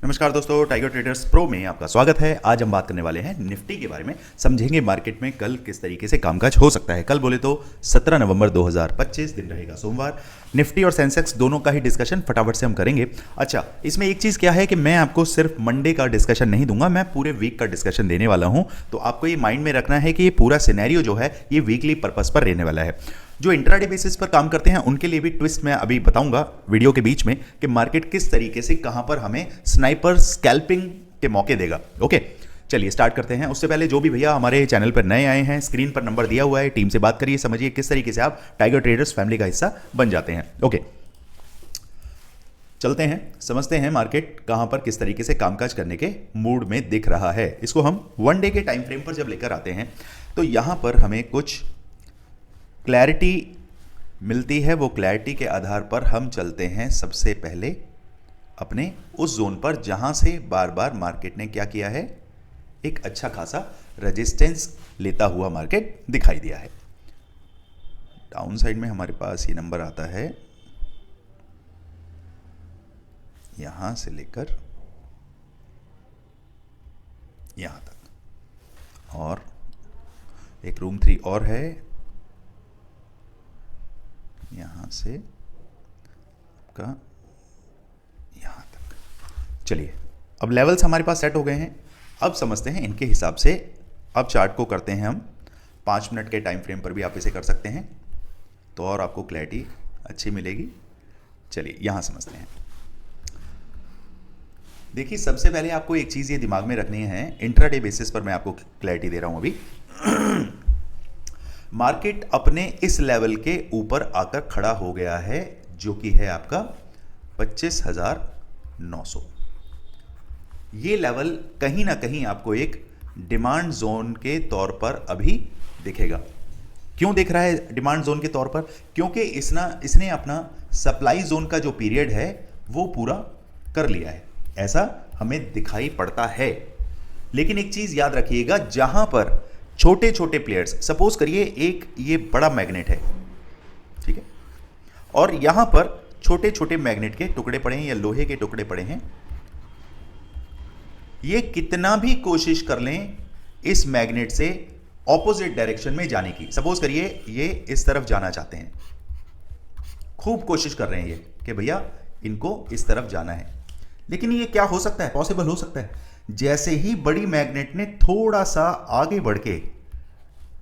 नमस्कार दोस्तों, tiger traders pro में आपका स्वागत है। आज हम बात करने वाले हैं निफ्टी के बारे में। समझेंगे मार्केट में कल किस तरीके से कामकाज हो सकता है। कल बोले तो 17 नवंबर 2025 दिन रहेगा सोमवार। निफ्टी और सेंसेक्स दोनों का ही डिस्कशन फटाफट से हम करेंगे। अच्छा, इसमें एक चीज़ क्या है कि मैं आपको सिर्फ मंडे का डिस्कशन नहीं दूंगा, मैं पूरे वीक का डिस्कशन देने वाला हूं। तो आपको ये माइंड में रखना है कि ये पूरा सिनेरियो जो है ये वीकली पर्पस पर रहने वाला है। जो इंट्राडे बेसिस पर काम करते हैं उनके लिए भी ट्विस्ट मैं अभी बताऊंगा वीडियो के बीच में कि मार्केट किस तरीके से कहां पर हमें स्नाइपर स्कैल्पिंग के मौके देगा। ओके, चलिए स्टार्ट करते हैं। उससे पहले जो भी भैया हमारे चैनल पर नए आए हैं, स्क्रीन पर नंबर दिया हुआ है, टीम से बात करिए, समझिए किस तरीके से आप टाइगर ट्रेडर्स फैमिली का हिस्सा बन जाते हैं। ओके, चलते हैं, समझते हैं मार्केट कहां पर किस तरीके से कामकाज करने के मूड में दिख रहा है। इसको हम वन डे के टाइम फ्रेम पर जब लेकर आते हैं तो यहां पर हमें कुछ क्लैरिटी मिलती है। वो क्लैरिटी के आधार पर हम चलते हैं सबसे पहले अपने उस जोन पर जहां से बार बार मार्केट ने क्या किया है, एक अच्छा खासा रेजिस्टेंस लेता हुआ मार्केट दिखाई दिया है। डाउन साइड में हमारे पास ये नंबर आता है यहां से लेकर यहां तक, और एक रूम 3 और है यहां से आपका यहां तक। चलिए, अब लेवल्स हमारे पास सेट हो गए हैं। अब समझते हैं इनके हिसाब से। अब चार्ट को करते हैं हम 5 मिनट के टाइम फ्रेम पर भी आप इसे कर सकते हैं तो और आपको क्लैरिटी अच्छी मिलेगी। चलिए यहां समझते हैं। देखिए, सबसे पहले आपको एक चीज़ ये दिमाग में रखनी है, इंट्राडे बेसिस पर मैं आपको क्लैरिटी दे रहा हूं अभी। मार्केट अपने इस लेवल के ऊपर आकर खड़ा हो गया है जो कि है आपका 25,900। ये लेवल कहीं ना कहीं आपको एक डिमांड जोन के तौर पर अभी दिखेगा। क्यों दिख रहा है डिमांड जोन के तौर पर? क्योंकि इसने अपना सप्लाई जोन का जो पीरियड है वो पूरा कर लिया है, ऐसा हमें दिखाई पड़ता है। लेकिन एक चीज याद रखिएगा, जहां पर छोटे छोटे प्लेयर्स, सपोज करिए एक ये बड़ा मैग्नेट है, ठीक है, और यहां पर छोटे छोटे मैग्नेट के टुकड़े पड़े हैं या लोहे के टुकड़े पड़े हैं, ये कितना भी कोशिश कर लें इस मैग्नेट से ऑपोजिट डायरेक्शन में जाने की। सपोज करिए ये इस तरफ जाना चाहते हैं, खूब कोशिश कर रहे हैं ये कि भैया इनको इस तरफ जाना है, लेकिन ये क्या हो सकता है, पॉसिबल हो सकता है, जैसे ही बड़ी मैग्नेट ने थोड़ा सा आगे बढ़ के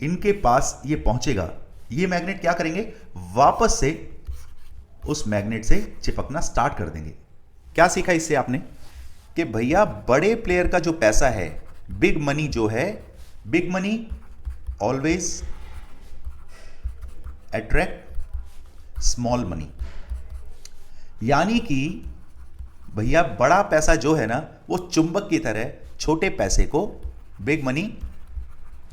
इनके पास ये पहुंचेगा, ये मैग्नेट क्या करेंगे, वापस से उस मैग्नेट से चिपकना स्टार्ट कर देंगे। क्या सीखा इससे आपने कि भैया बड़े प्लेयर का जो पैसा है, बिग मनी जो है, big money always attract small money. यानी कि भैया बड़ा पैसा जो है ना वो चुंबक की तरह छोटे पैसे को, बिग मनी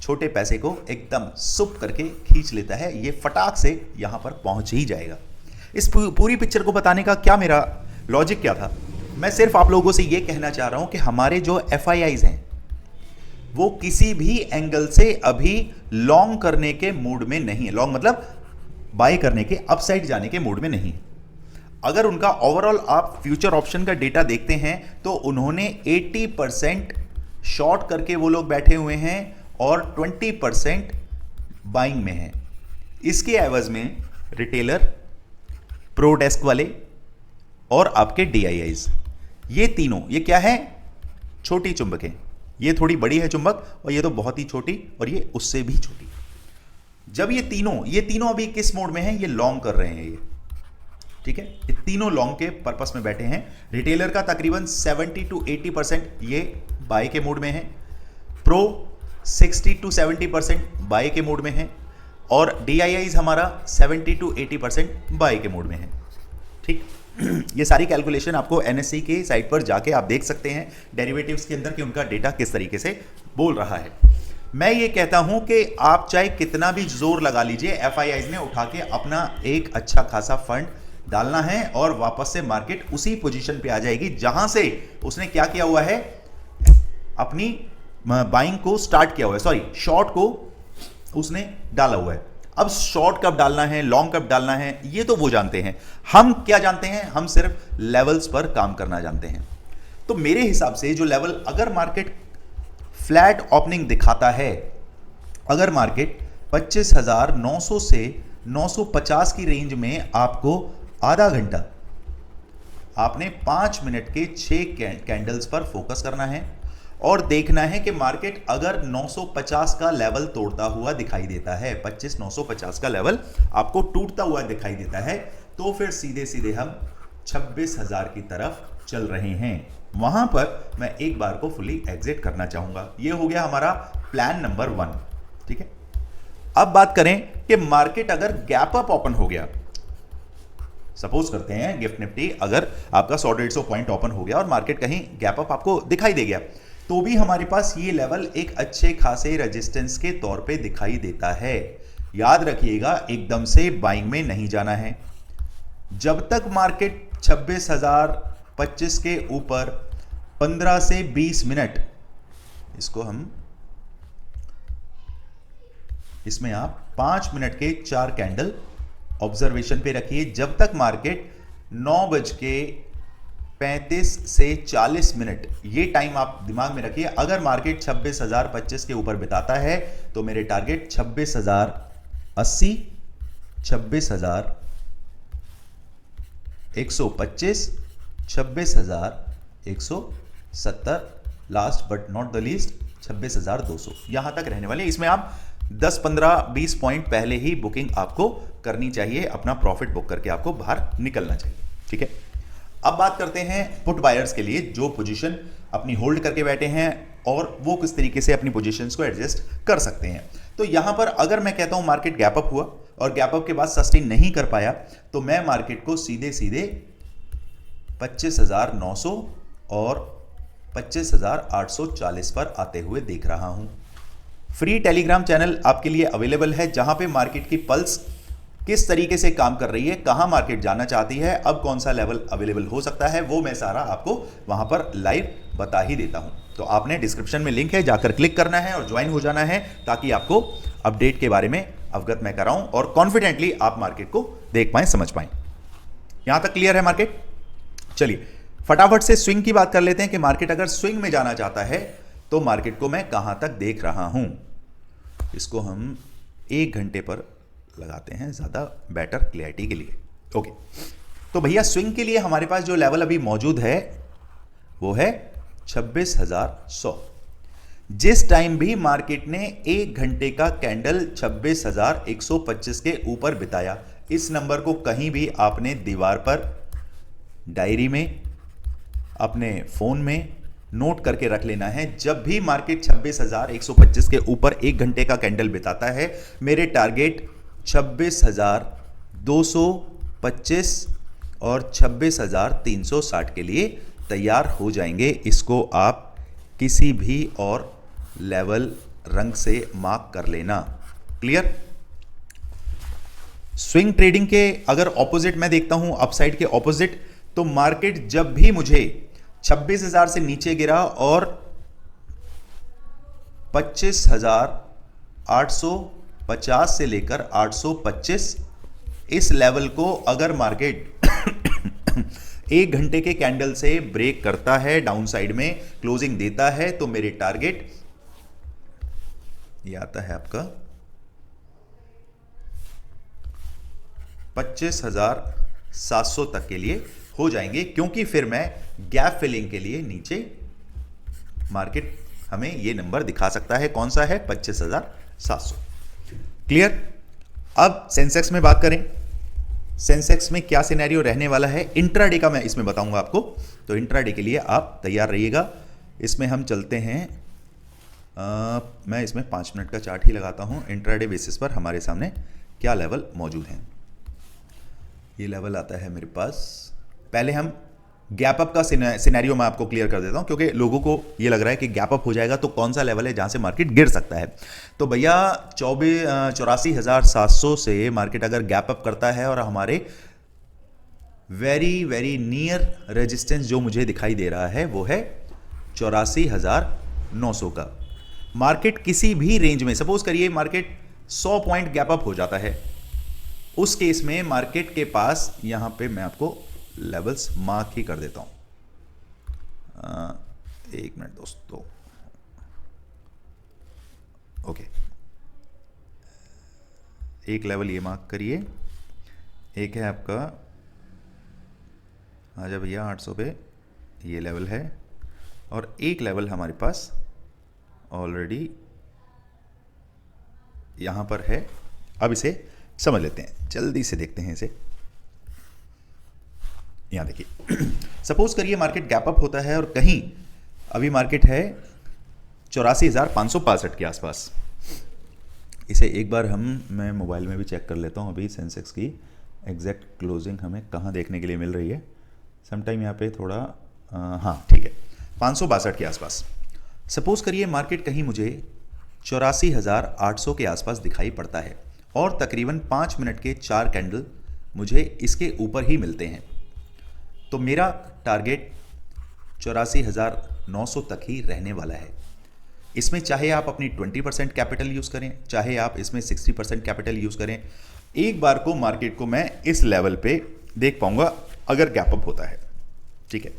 छोटे पैसे को एकदम सुप करके खींच लेता है। ये फटाक से यहां पर पहुंच ही जाएगा। इस पूरी पिक्चर को बताने का क्या मेरा लॉजिक क्या था, मैं सिर्फ आप लोगों से ये कहना चाह रहा हूं कि हमारे जो FIIs हैं वो किसी भी एंगल से अभी लॉन्ग करने के मूड में नहीं है। लॉन्ग मतलब बाय करने के, अपसाइड जाने के मूड में नहीं है। अगर उनका ओवरऑल आप फ्यूचर ऑप्शन का डेटा देखते हैं तो उन्होंने 80% शॉर्ट करके वो लोग बैठे हुए हैं और 20% बाइंग में हैं। इसके एवज में रिटेलर, प्रो डेस्क वाले और आपके DIIs, ये तीनों, ये क्या है, छोटी चुंबकें। ये थोड़ी बड़ी है चुंबक और ये तो बहुत ही छोटी और ये उससे भी छोटी। जब ये तीनों अभी किस मोड में हैं, ये लॉन्ग कर रहे हैं ये, ठीक है, ये तीनों लॉन्ग के पर्पस में बैठे हैं। रिटेलर का तकरीबन 70 to 80% ये बाय के मूड में है, प्रो 60 to 70% बाय के मूड में है और DIIs हमारा 70 to 80% बाय के मूड में है। ठीक, ये सारी कैलकुलेशन आपको NSE के साइट पर जाके आप देख सकते हैं डेरिवेटिव्स के अंदर कि उनका डेटा किस तरीके से बोल रहा है। मैं ये कहता हूं कि आप चाहे कितना भी जोर लगा लीजिए, FIIs में उठा के अपना एक अच्छा खासा फंड डालना है और वापस से मार्केट उसी पोजीशन पे आ जाएगी जहां से उसने क्या किया हुआ है, अपनी बाइंग को स्टार्ट किया हुआ है, सॉरी शॉर्ट को उसने डाला हुआ है। अब शॉर्ट कब डालना है, लॉन्ग कब डालना है, ये तो वो जानते हैं। हम क्या जानते हैं, हम सिर्फ लेवल्स पर काम करना जानते हैं। तो मेरे हिसाब से जो लेवल, अगर मार्केट फ्लैट ओपनिंग दिखाता है, अगर मार्केट 25,900 से 950 की रेंज में आपको आधा घंटा, आपने 5 मिनट के 6 कैंडल्स पर फोकस करना है और देखना है कि मार्केट अगर 950 का लेवल तोड़ता हुआ दिखाई देता है, 25,950 का लेवल आपको टूटता हुआ दिखाई देता है, तो फिर सीधे सीधे हम 26,000 की तरफ चल रहे हैं। वहां पर मैं एक बार को फुली एग्जिट करना चाहूंगा। यह हो गया हमारा प्लान नंबर 1। ठीक है, अब बात करें कि मार्केट अगर गैप अप ओपन हो गया, सपोज करते हैं गिफ्ट निफ्टी अगर आपका 100-150 पॉइंट ओपन हो गया और मार्केट कहीं गैप अप आपको दिखाई दे गया, तो भी हमारे पास ये लेवल एक अच्छे खासे रेजिस्टेंस के तौर पे दिखाई देता है। याद रखिएगा, एकदम से बाइंग में नहीं जाना है। जब तक मार्केट 26,025 के ऊपर 15 से 20 मिनट, इसको हम, इसमें आप 5 मिनट के 4 कैंडल ऑब्जर्वेशन पे रखिए। जब तक मार्केट 9:35 से 40 मिनट, ये टाइम आप दिमाग में रखिए। अगर मार्केट 26,025 के ऊपर बिताता है तो मेरे target 26,080, 26,125, 26,170, last but not the least 26,200, यहां तक रहने वाले। इसमें आप 10, 15, 20 पॉइंट पहले ही बुकिंग आपको करनी चाहिए, अपना प्रॉफिट बुक करके आपको बाहर निकलना चाहिए। ठीक है, अब बात करते हैं पुट बायर्स के लिए, जो पोजीशन अपनी होल्ड करके बैठे हैं और वो किस तरीके से अपनी पोजीशंस को एडजस्ट कर सकते हैं। तो यहां पर अगर मैं कहता हूं मार्केट गैप अप हुआ और गैप अप के बाद सस्टेन नहीं कर पाया, तो मैं मार्केट को सीधे सीधे 25,900 और 25,840 पर आते हुए देख रहा हूं। फ्री टेलीग्राम चैनल आपके लिए अवेलेबल है, जहां पे मार्केट की पल्स किस तरीके से काम कर रही है, कहां मार्केट जाना चाहती है, अब कौन सा लेवल अवेलेबल हो सकता है, वो मैं सारा आपको वहां पर लाइव बता ही देता हूं। तो आपने डिस्क्रिप्शन में लिंक है, जाकर क्लिक करना है और ज्वाइन हो जाना है, ताकि आपको अपडेट के बारे में अवगत मैं कराऊं और कॉन्फिडेंटली आप मार्केट को देख पाएं, समझ पाएं। यहां तक क्लियर है मार्केट? चलिए फटाफट से स्विंग की बात कर लेते हैं कि मार्केट अगर स्विंग में जाना चाहता है तो मार्केट को मैं कहां तक देख रहा हूं। इसको हम 1 घंटे पर लगाते हैं ज़्यादा बेटर क्लैरिटी के लिए। ओके, तो भैया स्विंग के लिए हमारे पास जो लेवल अभी मौजूद है वो है 26,100। जिस टाइम भी मार्केट ने 1 घंटे का कैंडल 26,125 के ऊपर बिताया, इस नंबर को कहीं भी आपने दीवार पर, डायरी में, अपने फोन में नोट करके रख लेना है। जब भी मार्केट 26,125 के ऊपर 1 घंटे का कैंडल बिताता है, मेरे टारगेट 26,225 और 26,360 के लिए तैयार हो जाएंगे। इसको आप किसी भी और लेवल रंग से मार्क कर लेना। क्लियर? स्विंग ट्रेडिंग के अगर ऑपोजिट मैं देखता हूं, अपसाइड के ऑपोजिट, तो मार्केट जब भी मुझे 26,000 से नीचे गिरा और 25,850 से लेकर 825, इस लेवल को अगर मार्केट 1 घंटे के कैंडल से ब्रेक करता है, डाउन साइड में क्लोजिंग देता है, तो मेरे टारगेट ये आता है आपका 25,700 तक के लिए हो जाएंगे, क्योंकि फिर मैं गैप फिलिंग के लिए नीचे मार्केट हमें ये नंबर दिखा सकता है। कौन सा है? 25,700। क्लियर? अब सेंसेक्स में बात करें। सेंसेक्स में क्या सिनेरियो रहने वाला है, इंट्राडे का मैं इसमें बताऊंगा आपको, तो इंट्राडे के लिए आप तैयार रहिएगा। इसमें हम चलते हैं, मैं इसमें 5 मिनट का चार्ट ही लगाता हूं। इंट्राडे बेसिस पर हमारे सामने क्या लेवल मौजूद हैं। ये लेवल आता है मेरे पास, पहले हम गैप अप का सिनेरियो मैं आपको क्लियर कर देता हूं, क्योंकि लोगों को ये लग रहा है कि गैप अप हो जाएगा तो कौन सा लेवल है जहां से मार्केट गिर सकता है। तो भैया 84,700 से मार्केट अगर गैप अप करता है और हमारे वेरी वेरी नियर रेजिस्टेंस जो मुझे दिखाई दे रहा है वो है 84,900 का। मार्केट किसी भी रेंज में, सपोज करिए मार्केट 100 पॉइंट गैप अप हो जाता है, उस केस में मार्केट के पास, यहां पे मैं आपको लेवल्स मार्क ही कर देता हूं, एक मिनट दोस्तों, ओके, एक लेवल ये मार्क करिए, एक है आपका, आजा भैया 800 पे, ये लेवल है, और एक लेवल हमारे पास ऑलरेडी यहाँ पर है। अब इसे समझ लेते हैं, जल्दी से देखते हैं इसे। यहाँ देखिए, सपोज करिए मार्केट गैप अप होता है और कहीं अभी मार्केट है 84,565 के आसपास। इसे एक बार मैं मोबाइल में भी चेक कर लेता हूँ, अभी सेंसेक्स की एग्जैक्ट क्लोजिंग हमें कहाँ देखने के लिए मिल रही है। समटाइम यहाँ पे थोड़ा हाँ ठीक है, 562 के आसपास। सपोज करिए मार्केट कहीं मुझे 84,800 के आसपास दिखाई पड़ता है और तकरीबन 5 मिनट के 4 कैंडल मुझे इसके ऊपर ही मिलते हैं, तो मेरा टारगेट 84,900 तक ही रहने वाला है। इसमें चाहे आप अपनी 20% कैपिटल यूज़ करें, चाहे आप इसमें 60% कैपिटल यूज़ करें, एक बार को मार्केट को मैं इस लेवल पे देख पाऊंगा अगर गैप अप होता है। ठीक है,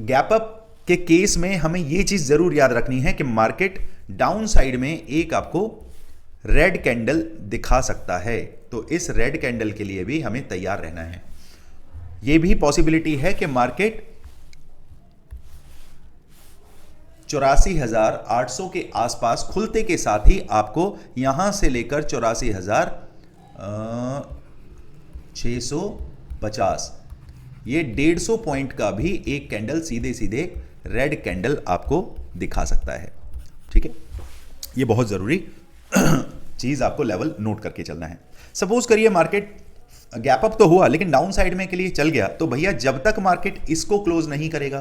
गैप अप के केस में हमें यह चीज़ ज़रूर याद रखनी है कि मार्केट डाउन साइड में एक आपको रेड कैंडल दिखा सकता है, तो इस रेड कैंडल के लिए भी हमें तैयार रहना है। यह भी पॉसिबिलिटी है कि मार्केट 84,800 के आसपास खुलते के साथ ही आपको यहां से लेकर 84,650 ये 150 पॉइंट का भी एक कैंडल सीधे सीधे रेड कैंडल आपको दिखा सकता है। ठीक है, ये बहुत जरूरी चीज आपको लेवल नोट करके चलना है। सपोज करिए मार्केट गैप अप तो हुआ लेकिन डाउन साइड में के लिए चल गया, तो भैया जब तक मार्केट इसको क्लोज नहीं करेगा,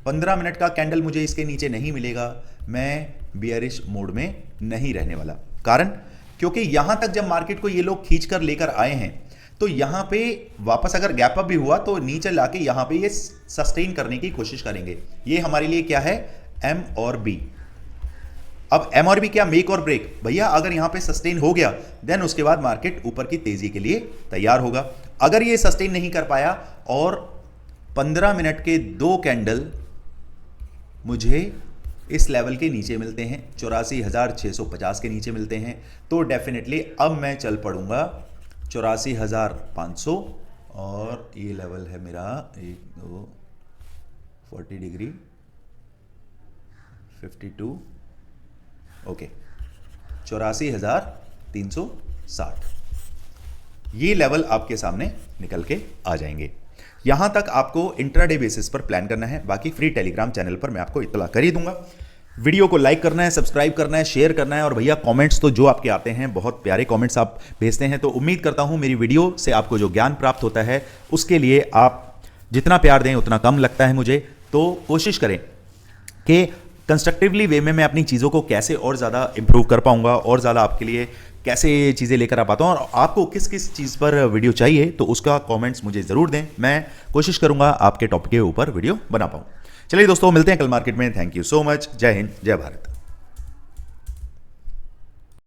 15 मिनट का कैंडल मुझे इसके नीचे नहीं मिलेगा, मैं बियरिश मोड में नहीं रहने वाला। कारण क्योंकि यहां तक जब मार्केट को ये लोग खींच कर लेकर आए हैं, तो यहां पे वापस अगर गैप अप भी हुआ तो नीचे लाके यहां पे ये सस्टेन करने की कोशिश करेंगे। ये हमारे लिए क्या है, एम और बी। अब एम और बी क्या, मेक और ब्रेक। भैया अगर यहां पे सस्टेन हो गया देन उसके बाद मार्केट ऊपर की तेजी के लिए तैयार होगा। अगर ये सस्टेन नहीं कर पाया और 15 मिनट के 2 कैंडल मुझे इस लेवल के नीचे मिलते हैं, 84,650 के नीचे मिलते हैं, तो डेफिनेटली अब मैं चल पड़ूंगा 84,500 और ये लेवल है मेरा 40 डिग्री 52, ओके 84,360। ये लेवल आपके सामने निकल के आ जाएंगे। यहां तक आपको इंट्राडे बेसिस पर प्लान करना है, बाकी फ्री टेलीग्राम चैनल पर मैं आपको इत्तला कर ही दूंगा। वीडियो को लाइक करना है, सब्सक्राइब करना है, शेयर करना है, और भैया कमेंट्स तो जो आपके आते हैं, बहुत प्यारे कमेंट्स आप भेजते हैं, तो उम्मीद करता हूं मेरी वीडियो से आपको जो ज्ञान प्राप्त होता है उसके लिए आप जितना प्यार दें उतना कम लगता है मुझे। तो कोशिश करें कि कंस्ट्रक्टिवली वे में मैं अपनी चीज़ों को कैसे और ज़्यादा इंप्रूव कर पाऊंगा, और ज़्यादा आपके लिए कैसे चीज़ें लेकर आ पाता हूँ, और आपको किस किस चीज़ पर वीडियो चाहिए तो उसका कमेंट्स मुझे ज़रूर दें। मैं कोशिश करूंगा आपके टॉपिक के ऊपर वीडियो बना पाऊँ। चलिए दोस्तों, मिलते हैं कल मार्केट में। Thank you so much. जय हिंद, जय भारत।